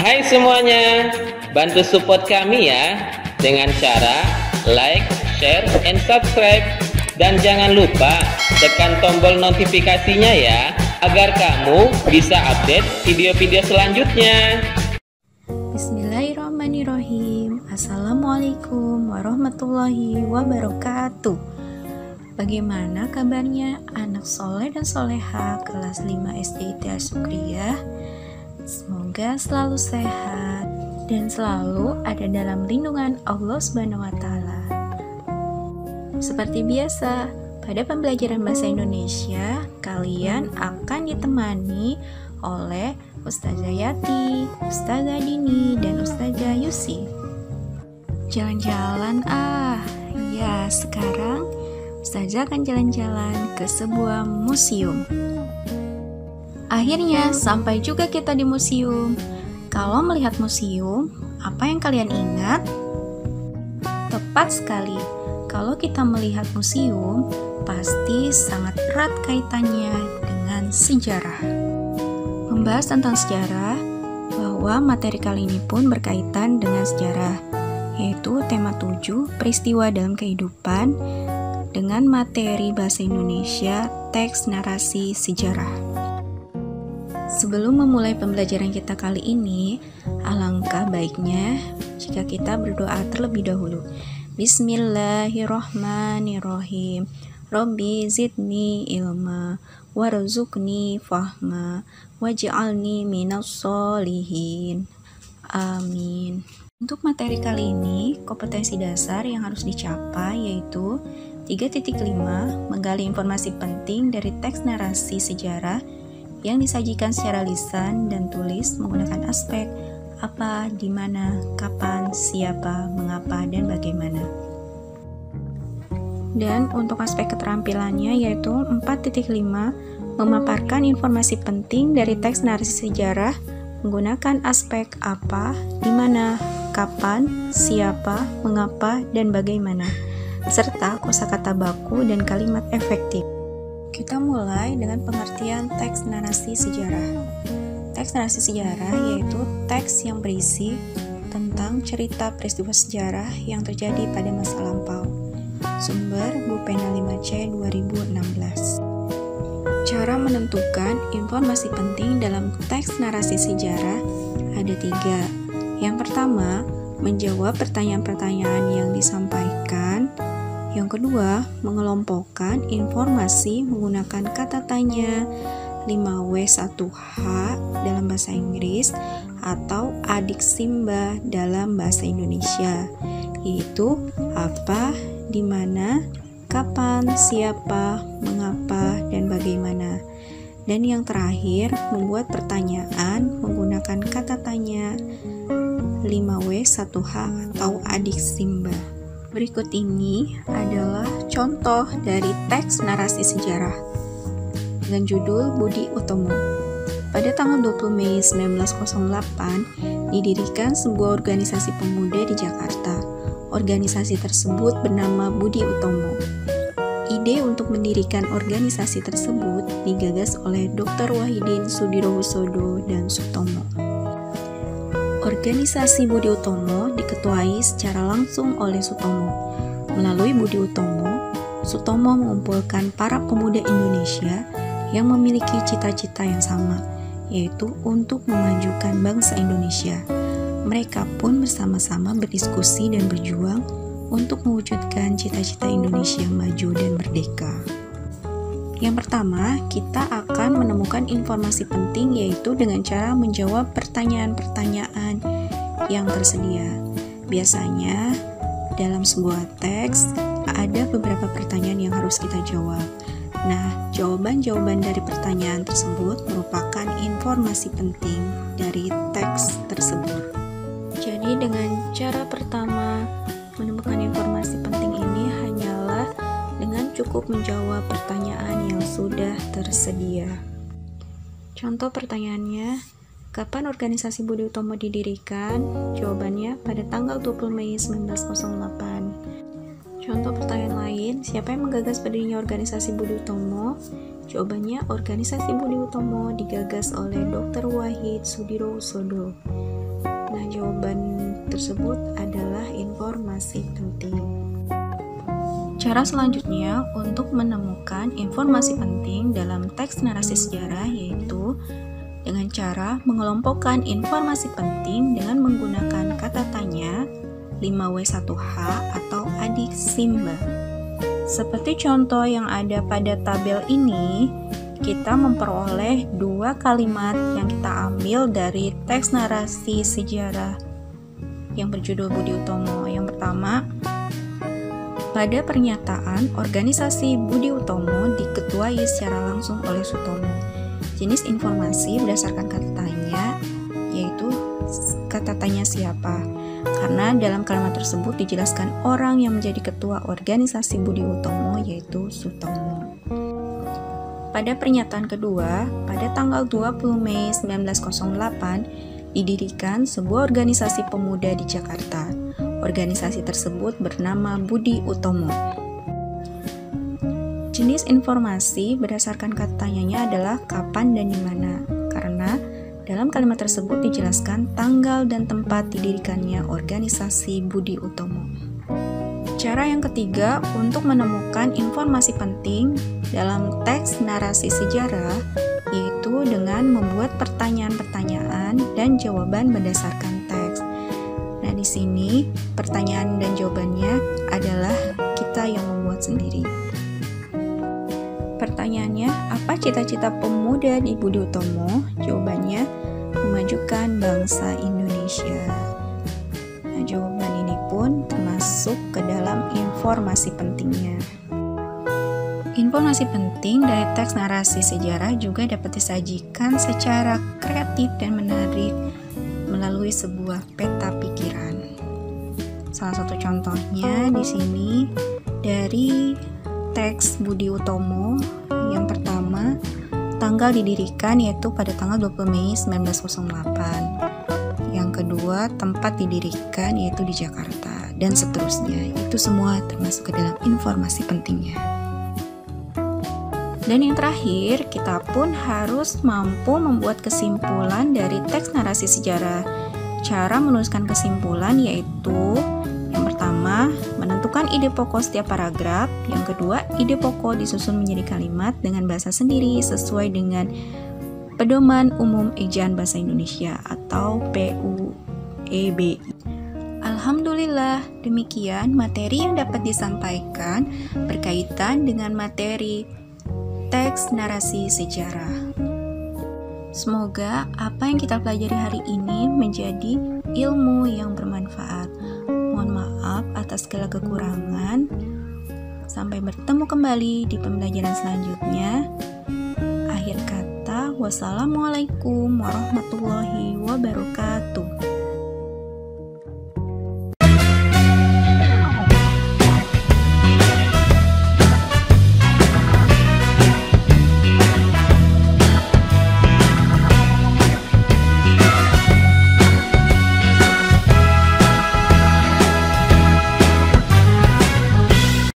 Hai semuanya, bantu support kami ya dengan cara like, share, and subscribe. Dan jangan lupa tekan tombol notifikasinya ya, agar kamu bisa update video-video selanjutnya. Bismillahirrahmanirrahim. Assalamualaikum warahmatullahi wabarakatuh. Bagaimana kabarnya anak soleh dan soleha kelas 5 SD ITIA Syukriyah? Semoga selalu sehat dan selalu ada dalam lindungan Allah Subhanahu wa Ta'ala. Seperti biasa, pada pembelajaran bahasa Indonesia, kalian akan ditemani oleh Ustazah Yati, Ustazah Dini, dan Ustazah Yusi. Jalan-jalan ya sekarang Ustazah akan jalan-jalan ke sebuah museum. Akhirnya sampai juga kita di museum. Kalau melihat museum, apa yang kalian ingat? Tepat sekali. Kalau kita melihat museum, pasti sangat erat kaitannya dengan sejarah. Membahas tentang sejarah, bahwa materi kali ini pun berkaitan dengan sejarah, yaitu tema 7, peristiwa dalam kehidupan, dengan materi bahasa Indonesia, teks narasi sejarah. Sebelum memulai pembelajaran kita kali ini, alangkah baiknya jika kita berdoa terlebih dahulu. Bismillahirrahmanirrahim. Rabbi zidni ilma warzuqni fahma waj'alni minas sholihin. Amin. Untuk materi kali ini, kompetensi dasar yang harus dicapai yaitu 3.5 menggali informasi penting dari teks narasi sejarah yang disajikan secara lisan dan tulis menggunakan aspek apa, di mana, kapan, siapa, mengapa, dan bagaimana. Dan untuk aspek keterampilannya yaitu 4.5 memaparkan informasi penting dari teks narasi sejarah menggunakan aspek apa, di mana, kapan, siapa, mengapa, dan bagaimana, serta kosakata baku dan kalimat efektif. Kita mulai dengan pengertian teks narasi sejarah. Teks narasi sejarah yaitu teks yang berisi tentang cerita peristiwa sejarah yang terjadi pada masa lampau. Sumber Bupena 5C 2016. Cara menentukan informasi penting dalam teks narasi sejarah ada 3. Yang pertama, menjawab pertanyaan-pertanyaan yang disampaikan. Yang kedua, mengelompokkan informasi menggunakan kata tanya 5W1H dalam bahasa Inggris atau adik Simba dalam bahasa Indonesia, yaitu apa, di mana, kapan, siapa, mengapa, dan bagaimana. Dan yang terakhir, membuat pertanyaan menggunakan kata tanya 5W1H atau adik Simba. Berikut ini adalah contoh dari teks narasi sejarah dengan judul Budi Utomo. Pada tanggal 20 Mei 1908 didirikan sebuah organisasi pemuda di Jakarta. Organisasi tersebut bernama Budi Utomo. Ide untuk mendirikan organisasi tersebut digagas oleh Dr. Wahidin Sudirohusodo dan Sutomo. Organisasi Budi Utomo diketuai secara langsung oleh Sutomo. Melalui Budi Utomo, Sutomo mengumpulkan para pemuda Indonesia yang memiliki cita-cita yang sama, yaitu untuk memajukan bangsa Indonesia. Mereka pun bersama-sama berdiskusi dan berjuang untuk mewujudkan cita-cita Indonesia maju dan merdeka. Yang pertama, kita akan menemukan informasi penting yaitu dengan cara menjawab pertanyaan-pertanyaan yang tersedia. Biasanya, dalam sebuah teks, ada beberapa pertanyaan yang harus kita jawab. Nah, jawaban-jawaban dari pertanyaan tersebut merupakan informasi penting dari teks tersebut. Jadi, dengan cara pertama menemukan informasi penting ini hanyalah dengan cukup menjawab pertanyaan yang sudah tersedia. Contoh pertanyaannya, kapan organisasi Budi Utomo didirikan? Jawabannya pada tanggal 20 Mei 1908. Contoh pertanyaan lain, siapa yang menggagas berdirinya organisasi Budi Utomo? Jawabannya, organisasi Budi Utomo digagas oleh Dr. Wahid Sudirohusodo. Nah, jawaban tersebut adalah informasi penting. Cara selanjutnya untuk menemukan informasi penting dalam teks narasi sejarah yaitu dengan cara mengelompokkan informasi penting dengan menggunakan kata tanya 5W1H atau adiksimba. Seperti contoh yang ada pada tabel ini, kita memperoleh dua kalimat yang kita ambil dari teks narasi sejarah yang berjudul Budi Utomo. Yang pertama, pada pernyataan organisasi Budi Utomo diketuai secara langsung oleh Sutomo. Jenis informasi berdasarkan kata tanya, yaitu kata tanya siapa. Karena dalam kalimat tersebut dijelaskan orang yang menjadi ketua organisasi Budi Utomo yaitu Sutomo. Pada pernyataan kedua, pada tanggal 20 Mei 1908 didirikan sebuah organisasi pemuda di Jakarta. Organisasi tersebut bernama Budi Utomo. Jenis informasi berdasarkan kata tanyanya adalah kapan dan di mana, karena dalam kalimat tersebut dijelaskan tanggal dan tempat didirikannya organisasi Budi Utomo. Cara yang ketiga untuk menemukan informasi penting dalam teks narasi sejarah yaitu dengan membuat pertanyaan-pertanyaan dan jawaban berdasarkan teks. Nah, di sini pertanyaan dan jawabannya adalah kita yang membuat sendiri. Pertanyaannya, apa cita-cita pemuda di Budi Utomo? Jawabannya, memajukan bangsa Indonesia. Nah, jawaban ini pun termasuk ke dalam informasi pentingnya. Informasi penting dari teks narasi sejarah juga dapat disajikan secara kreatif dan menarik melalui sebuah peta pikiran. Salah satu contohnya di sini dari teks Budi Utomo. Yang pertama, tanggal didirikan yaitu pada tanggal 20 Mei 1908. Yang kedua, tempat didirikan yaitu di Jakarta, dan seterusnya. Itu semua termasuk ke dalam informasi pentingnya. Dan yang terakhir, kita pun harus mampu membuat kesimpulan dari teks narasi sejarah. Cara menuliskan kesimpulan yaitu yang pertama, menentukan ide pokok setiap paragraf. Yang kedua, ide pokok disusun menjadi kalimat dengan bahasa sendiri sesuai dengan Pedoman Umum Ejaan Bahasa Indonesia atau PUEBI. Alhamdulillah, demikian materi yang dapat disampaikan berkaitan dengan materi teks narasi sejarah. Semoga apa yang kita pelajari hari ini menjadi ilmu yang bermanfaat. Mohon maaf atas segala kekurangan. Sampai bertemu kembali di pembelajaran selanjutnya. Akhir kata, wassalamualaikum warahmatullahi wabarakatuh.